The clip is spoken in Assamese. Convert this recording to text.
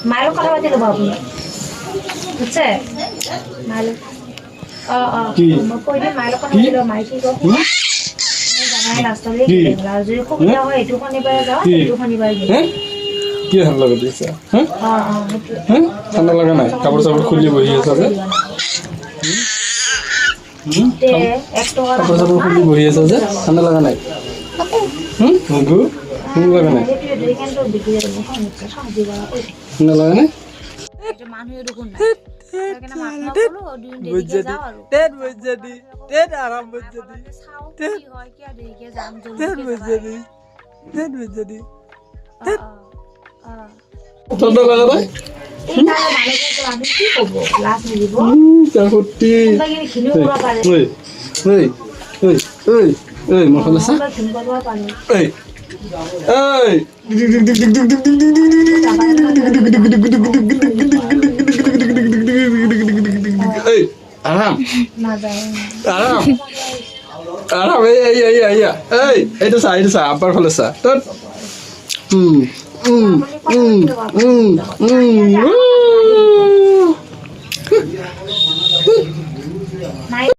মায়ের কথা পাতি ল'ব আপুনি বুঝছে মায়ের মই কৈ দিম মায়ের কথা পাতি ল'ব মায়ে কি কয় জানাই লাষ্টলৈ কি আৰু যদি সুবিধা হয় এইটো শনিবাৰে যাওঁ এইটো শনিবাৰে যাওঁ কি ঠাণ্ডা লাগি আছে ঠাণ্ডা লগা নাই কাপোৰ চাপোৰ খুলি বহি আছা যে কাপোৰ চাপোৰ খুলি বহি আছা যে ঠাণ্ডা লগা নাই মগু লগা নাই ঠাণ্ডা লগা নাই মানুহে দেখোন ঠাণ্ডা লগা নাই মছলা চা আরাম আরাম আরাম এইটো চা আব্বাৰ ফালে চা